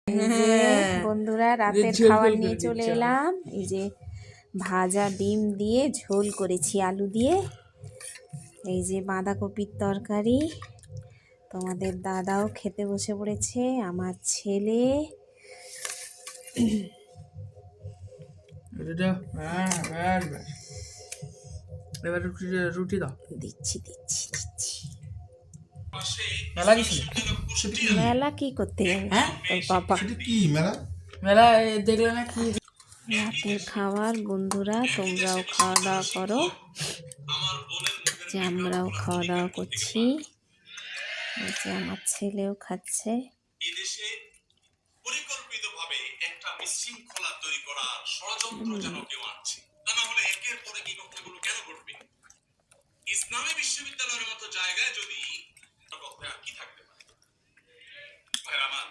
এই যে বন্ধুরা রাতের খাবার নিয়ে চলে এলাম। এই যে ভাজা ডিম দিয়ে ঝোল করেছি আলু দিয়ে, এই যে বাঁধাকপির তরকারি। তোমাদের দাদাও খেতে বসে পড়েছে, আমার ছেলে। এবার রুটি দাও। দিচ্ছি দিচ্ছি দিচ্ছি। মেলা গেছিল? মেলা কি করতে যাবে তোর পাপা? কি মেলা? মেলা দেখলে না কি? রাতের খাবার বন্ধুরা, তোমরাও খাওয়া দাওয়া করো। যে আমরাও খাওয়া দাওয়া করছি, এই যে আমার ছেলেও খাচ্ছে। এদেশে পরিকল্পিতভাবে একটা বিশৃঙ্খলা তৈরি করার ষড়যন্ত্র যেন কেউ আছে, তা না হলে একের পরে এই ঘটনাগুলো কেন ঘটবে? ইসলামী বিশ্ববিদ্যালয়ের মতো জায়গায় যদি আর কি থাকতে পারে? ভাইরা আমার,